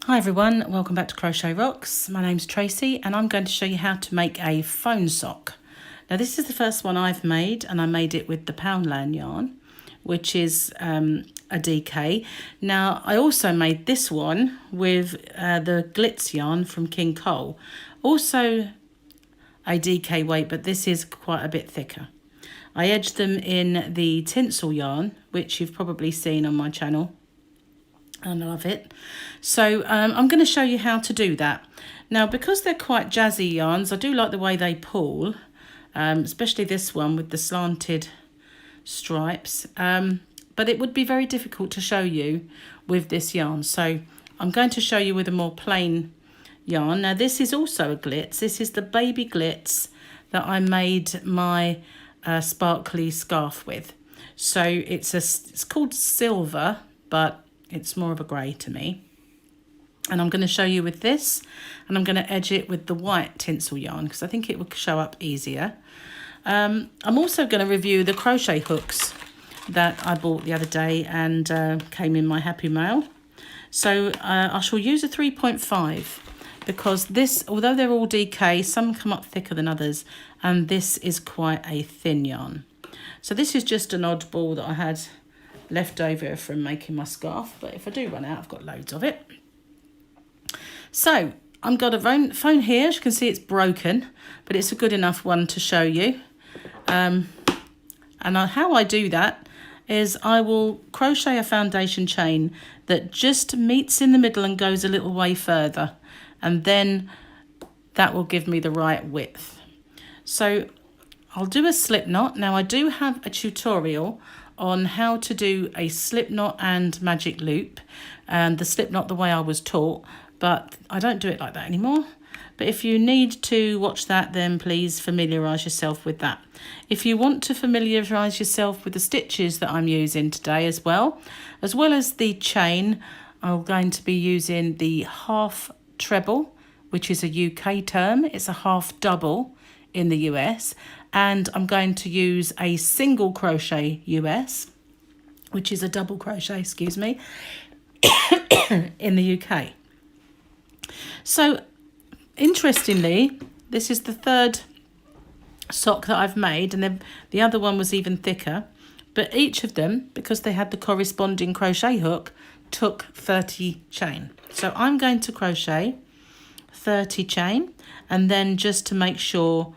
Hi everyone, welcome back to Crochet Rocks. My name's Tracy and I'm going to show you how to make a phone sock. Now this is the first one I've made, and I made it with the Poundland yarn, which is a DK. Now I also made this one with the Glitz yarn from King Cole. Also a DK weight, but this is quite a bit thicker. I edged them in the tinsel yarn, which you've probably seen on my channel. I love it. So I'm going to show you how to do that. Now, because they're quite jazzy yarns, I do like the way they pull, especially this one with the slanted stripes. But it would be very difficult to show you with this yarn. So I'm going to show you with a more plain yarn. Now, this is also a Glitz. This is the baby Glitz that I made my sparkly scarf with. So it's called silver, but it's more of a grey to me. And I'm going to show you with this, and I'm going to edge it with the white tinsel yarn because I think it will show up easier. I'm also going to review the crochet hooks that I bought the other day and came in my happy mail. So I shall use a 3.5 because this, although they're all DK, some come up thicker than others, and this is quite a thin yarn. So this is just an oddball that I had left over from making my scarf, but if I do run out, I've got loads of it. So I've got a phone here. As you can see, it's broken, but it's a good enough one to show you. How I do that is I will crochet a foundation chain that just meets in the middle and goes a little way further, and then that will give me the right width. So I'll do a slip knot. Now I do have a tutorial on how to do a slip knot and magic loop, and the slip knot the way I was taught, but I don't do it like that anymore. But if you need to watch that, then please familiarise yourself with that. If you want to familiarise yourself with the stitches that I'm using today as well as the chain, I'm going to be using the half treble, which is a UK term. It's a half double in the US, and I'm going to use a single crochet US, which is a double crochet, excuse me, in the UK. So interestingly, this is the third sock that I've made, and the other one was even thicker, but each of them, because they had the corresponding crochet hook, took 30 chain. So I'm going to crochet 30 chain, and then just to make sure,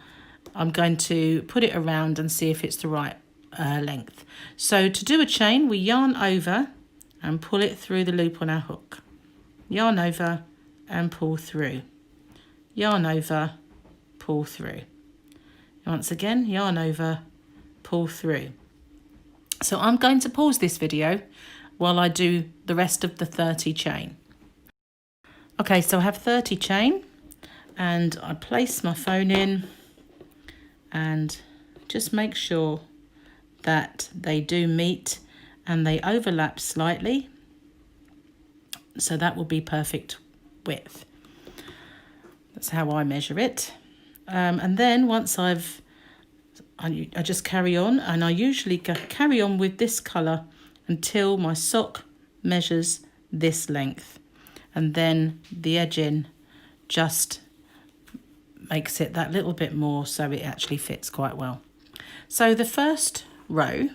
I'm going to put it around and see if it's the right length. So to do a chain, we yarn over and pull it through the loop on our hook. Yarn over and pull through. Yarn over, pull through. Once again, yarn over, pull through. So I'm going to pause this video while I do the rest of the 30 chain. Okay, so I have 30 chain, and I place my phone in and just make sure that they do meet and they overlap slightly, so that will be perfect width. That's how I measure it. And then once I just carry on, and I usually carry on with this colour until my sock measures this length, and then the edging just makes it that little bit more so it actually fits quite well. So the first row,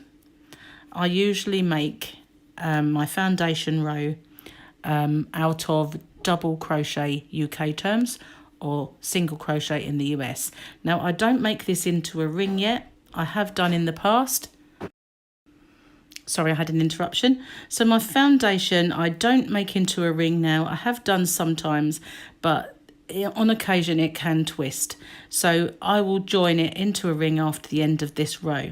I usually make my foundation row out of double crochet UK terms or single crochet in the US. Now I don't make this into a ring yet. I have done in the past. Sorry, I had an interruption. So my foundation, I don't make into a ring now. I have done sometimes, but on occasion it can twist. So I will join it into a ring after the end of this row.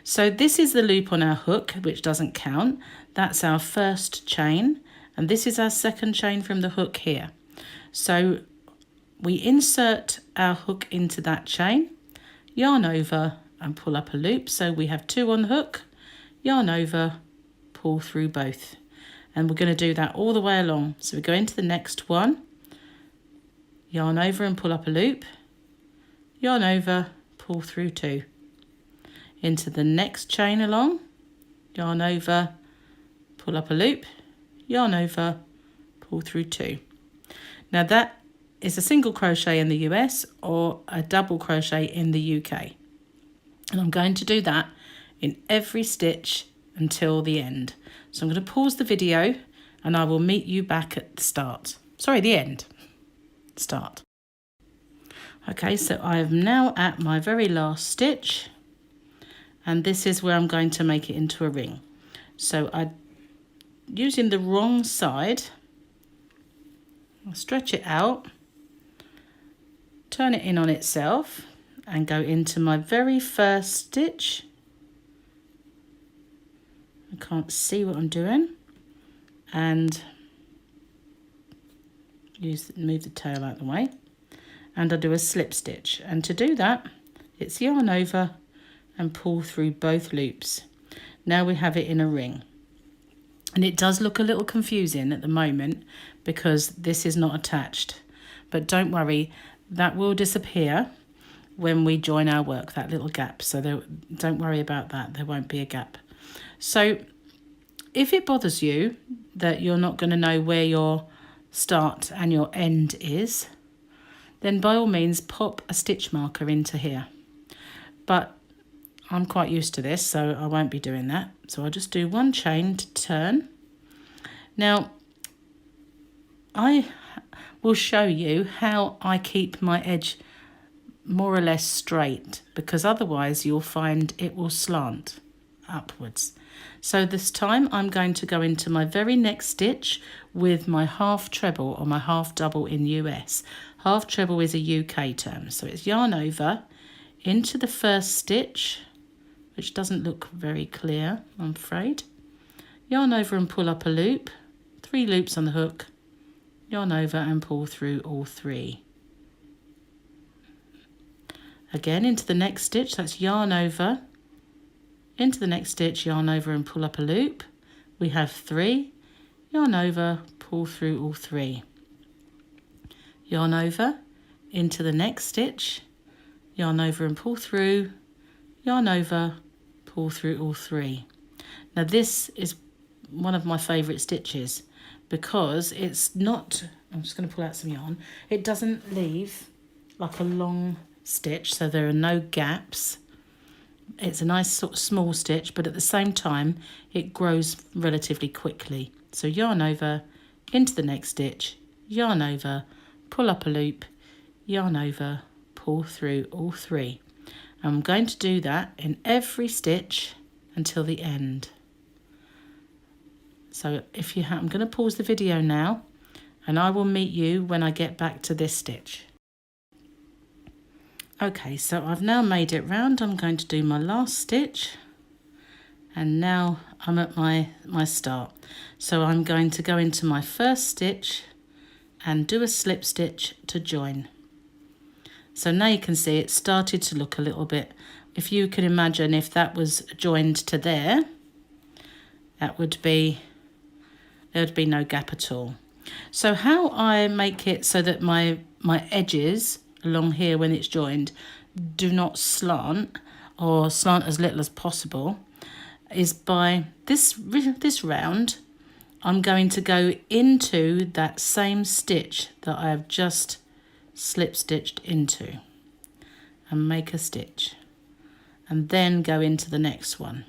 So this is the loop on our hook, which doesn't count. That's our first chain, and this is our second chain from the hook here. So we insert our hook into that chain, yarn over and pull up a loop. So we have 2 on the hook, yarn over, pull through both. And we're going to do that all the way along. So we go into the next one, yarn over and pull up a loop, yarn over, pull through 2. Into the next chain along, yarn over, pull up a loop, yarn over, pull through 2. Now that is a single crochet in the US or a double crochet in the UK. And I'm going to do that in every stitch until the end. So I'm going to pause the video and I will meet you back at the start. Sorry, the end. Start. Okay, so I am now at my very last stitch, and this is where I'm going to make it into a ring. So I'm using the wrong side. I'll stretch it out, turn it in on itself, and go into my very first stitch. I can't see what I'm doing, and move the tail out of the way, and I'll do a slip stitch. And to do that, it's yarn over and pull through both loops. Now we have it in a ring, and it does look a little confusing at the moment because this is not attached, but don't worry, that will disappear when we join our work, that little gap. So don't worry about that, there won't be a gap. So if it bothers you that you're not going to know where your start and your end is, then by all means pop a stitch marker into here. But I'm quite used to this, so I won't be doing that. So I'll just do one chain to turn. Now I will show you how I keep my edge more or less straight, because otherwise you'll find it will slant upwards. So this time I'm going to go into my very next stitch with my half treble or my half double in US. Half treble is a UK term, so it's yarn over into the first stitch, which doesn't look very clear, I'm afraid. Yarn over and pull up a loop, 3 loops on the hook, yarn over and pull through all 3. Again into the next stitch, that's yarn over, into the next stitch, yarn over and pull up a loop. We have 3, yarn over, pull through all 3. Yarn over, into the next stitch, yarn over and pull through, yarn over, pull through all 3. Now this is one of my favourite stitches because it's not, I'm just going to pull out some yarn, it doesn't leave like a long stitch, so there are no gaps. It's a nice sort of small stitch, but at the same time it grows relatively quickly. So yarn over, into the next stitch, yarn over, pull up a loop, yarn over, pull through all 3. I'm going to do that in every stitch until the end. So if you I'm going to pause the video now, and I will meet you when I get back to this stitch. Okay, so I've now made it round. I'm going to do my last stitch, and now I'm at my start. So I'm going to go into my first stitch and do a slip stitch to join. So now you can see it started to look a little bit, if you can imagine if that was joined to there, that would be, there would be no gap at all. So how I make it so that my edges along here when it's joined do not slant, or slant as little as possible, is by this round I'm going to go into that same stitch that I have just slip stitched into and make a stitch, and then go into the next one.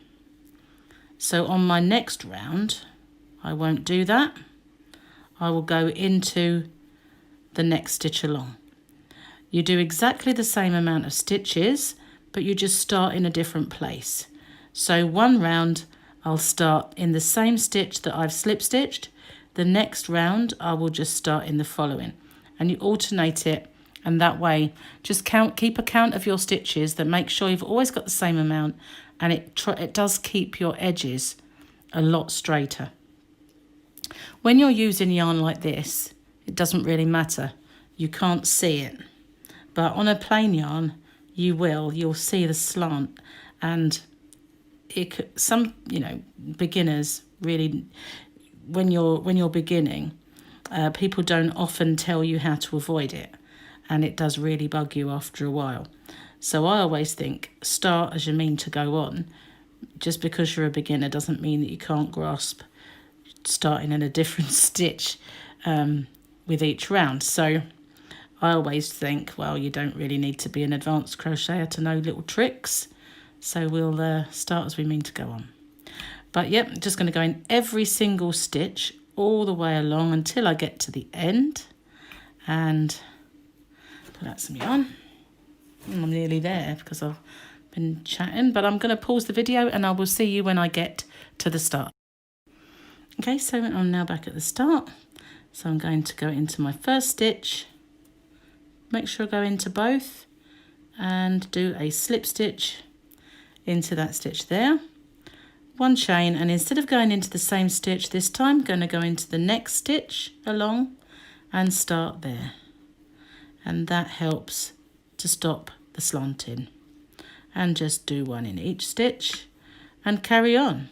So on my next round I won't do that, I will go into the next stitch along. You do exactly the same amount of stitches, but you just start in a different place. So one round I'll start in the same stitch that I've slip stitched, the next round I will just start in the following, and you alternate it, and that way just keep a count of your stitches, that make sure you've always got the same amount, and it does keep your edges a lot straighter. When you're using yarn like this, it doesn't really matter, you can't see it, but on a plain yarn you'll see the slant, and some beginners really, when you're beginning, people don't often tell you how to avoid it, and it does really bug you after a while. So I always think start as you mean to go on. Just because you're a beginner doesn't mean that you can't grasp starting in a different stitch. with each round. So I always think, well, you don't really need to be an advanced crocheter to know little tricks. So we'll start as we mean to go on. But yep, I'm just going to go in every single stitch all the way along until I get to the end. And pull out some yarn. I'm nearly there because I've been chatting, but I'm going to pause the video and I will see you when I get to the start. Okay, so I'm now back at the start. So I'm going to go into my first stitch, make sure I go into both and do a slip stitch into that stitch there. One chain, and instead of going into the same stitch this time, I'm going to go into the next stitch along and start there. And that helps to stop the slanting. And just do one in each stitch and carry on.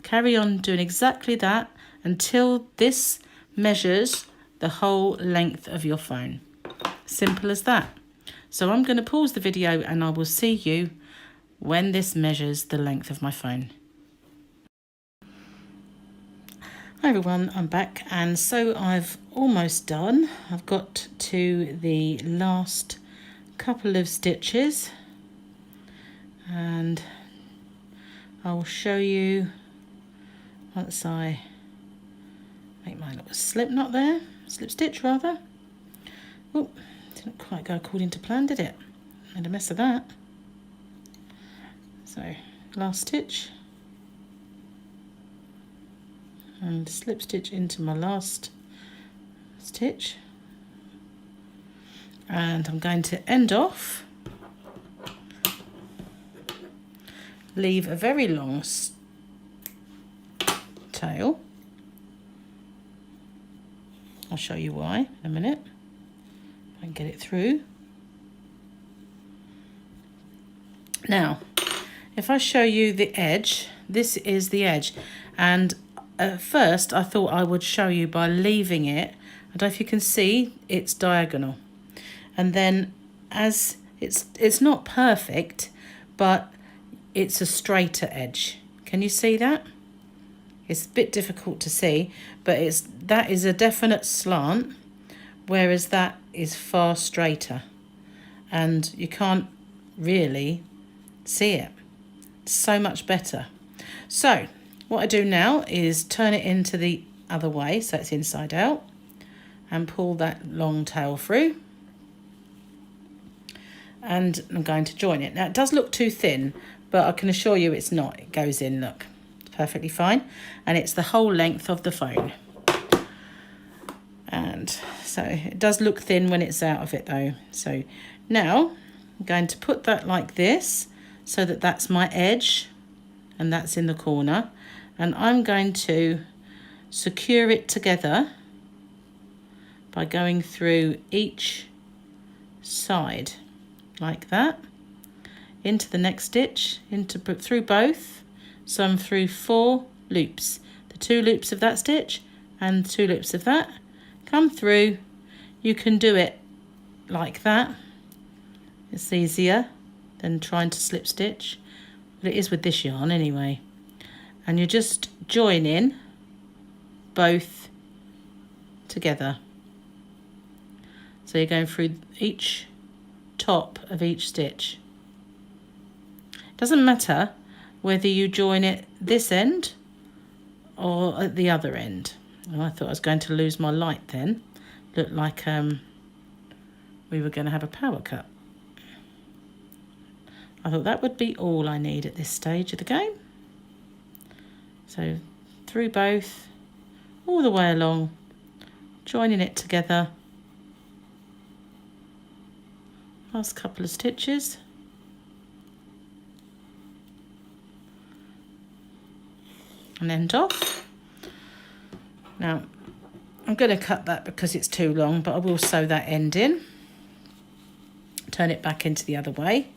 Carry on doing exactly that until this measures the whole length of your phone. Simple as that. So I'm going to pause the video and I will see you when this measures the length of my phone. Hi everyone, I'm back, and so I've almost done. I've got to the last couple of stitches and I'll show you once I make my little slip knot there, slip stitch rather. Oh, didn't quite go according to plan, did it? Made a mess of that. So last stitch and slip stitch into my last stitch, and I'm going to end off, leave a very long tail. I'll show you why in a minute. I can get it through. Now if I show you the edge, this is the edge, and at first I thought I would show you by leaving it. I don't know if you can see, it's diagonal, and then as it's not perfect, but it's a straighter edge. Can you see that? It's a bit difficult to see, but that is a definite slant, whereas that is far straighter, and you can't really see it. It's so much better. So what I do now is turn it into the other way, so it's inside out, and pull that long tail through, and I'm going to join it. Now it does look too thin, but I can assure you it's not. It goes in, look, it's perfectly fine, and it's the whole length of the phone. And so it does look thin when it's out of it though. So now I'm going to put that like this, so that that's my edge and that's in the corner, and I'm going to secure it together by going through each side like that into the next stitch, through both. So I'm through 4 loops, the 2 loops of that stitch and 2 loops of that, come through. You can do it like that, it's easier than trying to slip stitch, but it is with this yarn anyway. And you just join in both together. So you're going through each top of each stitch. It doesn't matter whether you join it this end or at the other end. Oh, I thought I was going to lose my light then. Looked like we were going to have a power cut. I thought that would be all I need at this stage of the game. So through both, all the way along, joining it together. Last couple of stitches. And end off. Now, I'm going to cut that because it's too long, but I will sew that end in. Turn it back into the other way.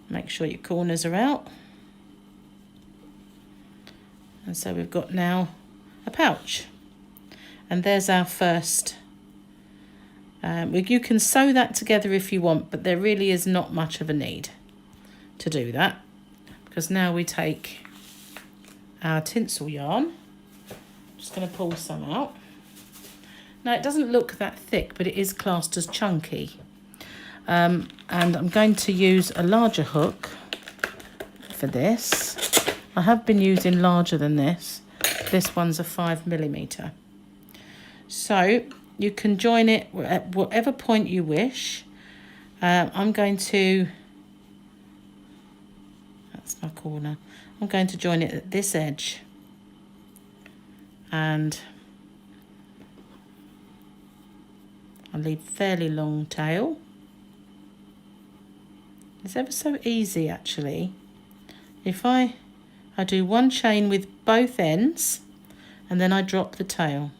Make sure your corners are out. And so we've got now a pouch. And there's our first. You can sew that together if you want, but there really is not much of a need to do that, because now we take our tinsel yarn. I'm just going to pull some out. Now it doesn't look that thick, but it is classed as chunky. And I'm going to use a larger hook for this. I have been using larger than this. This one's a 5mm. So you can join it at whatever point you wish. I'm going to, that's my corner. I'm going to join it at this edge. And I'll leave fairly long tail. It's ever so easy actually. If I do one chain with both ends and then I drop the tail.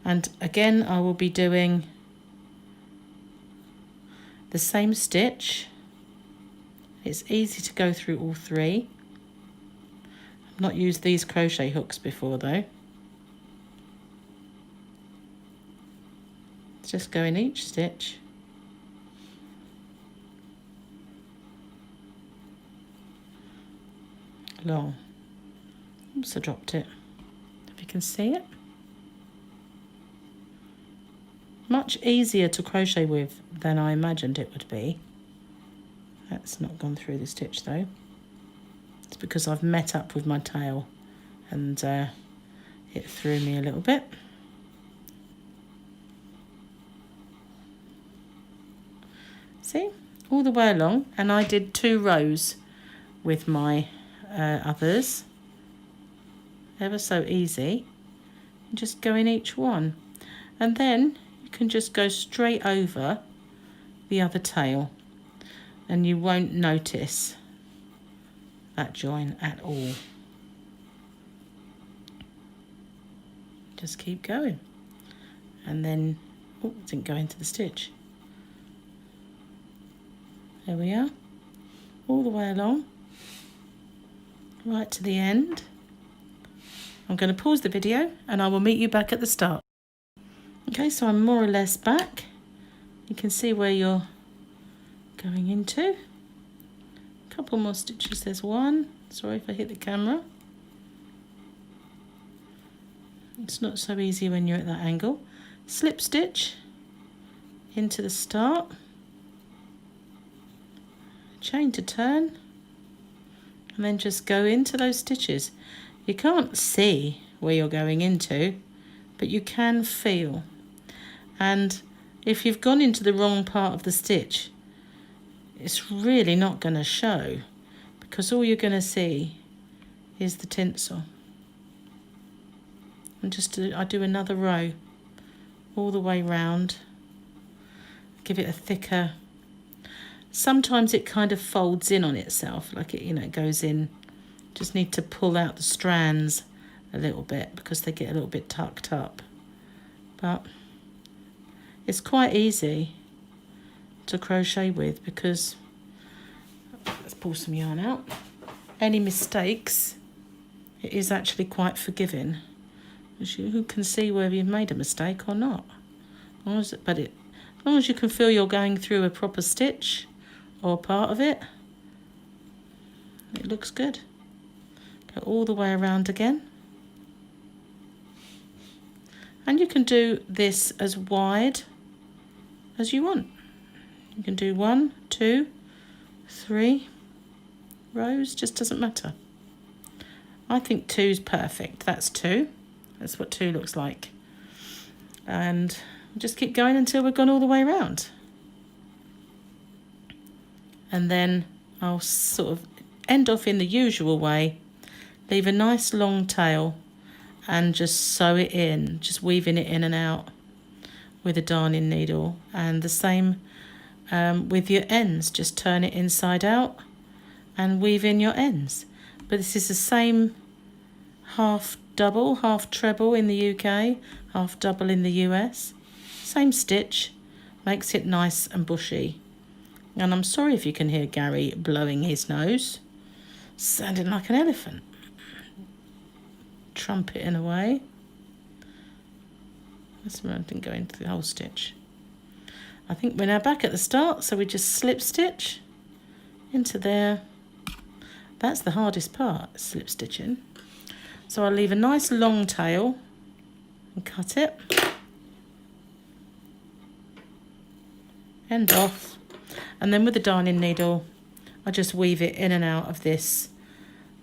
And again I will be doing the same stitch. It's easy to go through all three. I've not used these crochet hooks before though. Just go in each stitch. Long. Oops, I dropped it. If you can see it. Much easier to crochet with than I imagined it would be. That's not gone through the stitch though. It's because I've met up with my tail and it threw me a little bit. See, all the way along, and I did 2 rows with my others. Ever so easy. Just go in each one, and then you can just go straight over the other tail, and you won't notice that join at all. Just keep going, and then oh, didn't go into the stitch. There we are, all the way along, right to the end. I'm going to pause the video and I will meet you back at the start. Okay, so I'm more or less back. You can see where you're going into. A couple more stitches, there's one. Sorry if I hit the camera. It's not so easy when you're at that angle. Slip stitch into the start. Chain to turn, and then just go into those stitches. You can't see where you're going into, but you can feel. And if you've gone into the wrong part of the stitch, it's really not going to show, because all you're going to see is the tinsel. And I do another row all the way round, give it a thicker. Sometimes it kind of folds in on itself, like it, it goes in. Just need to pull out the strands a little bit because they get a little bit tucked up. But it's quite easy to crochet with because, let's pull some yarn out. Any mistakes, it is actually quite forgiving. Who can see whether you've made a mistake or not. As long as you can feel you're going through a proper stitch or part of it, it looks good. Go all the way around again. And you can do this as wide as you want. You can do 1, 2, 3 rows, just doesn't matter. I think 2's perfect. That's 2. That's what 2 looks like. And just keep going until we've gone all the way around. And then I'll sort of end off in the usual way, leave a nice long tail and just sew it in, just weaving it in and out with a darning needle. And the same with your ends, just turn it inside out and weave in your ends. But this is the same half double, half treble in the UK, half double in the US. Same stitch, makes it nice and bushy. And I'm sorry if you can hear Gary blowing his nose, sounding like an elephant, trumpeting away. That's where I didn't go into the whole stitch. I think we're now back at the start, so we just slip stitch into there. That's the hardest part, slip stitching. So I'll leave a nice long tail and cut it. end off, and then with the darning needle I just weave it in and out of this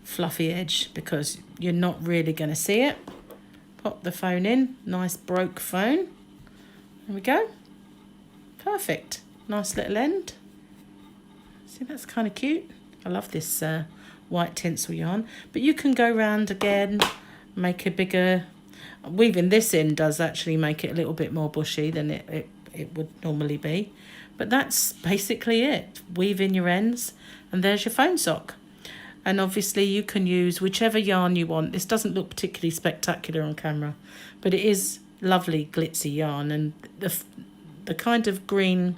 fluffy edge because you're not really going to see it. Pop the phone in, nice broke phone. There we go. Perfect. Nice little end. See, that's kind of cute. I love this white tinsel yarn, but you can go round again, make a bigger. Weaving this in does actually make it a little bit more bushy than it would normally be, but that's basically it. Weave in your ends and there's your phone sock. And obviously you can use whichever yarn you want. This doesn't look particularly spectacular on camera, but it is lovely glitzy yarn, and the kind of green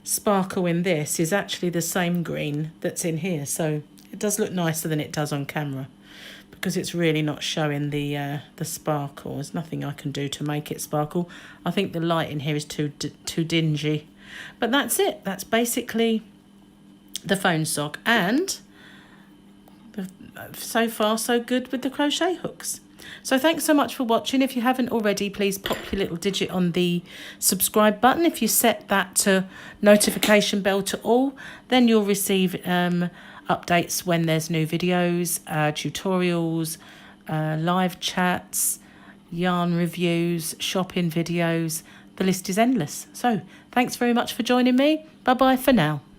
sparkle in this is actually the same green that's in here, so it does look nicer than it does on camera because it's really not showing the sparkle. There's nothing I can do to make it sparkle. I think the light in here is too dingy. But that's it. That's basically the phone sock, and so far so good with the crochet hooks. So thanks so much for watching. If you haven't already, please pop your little digit on the subscribe button. If you set that to notification bell to all, then you'll receive updates when there's new videos, tutorials, live chats, yarn reviews, shopping videos. The list is endless. So thanks very much for joining me. Bye bye for now.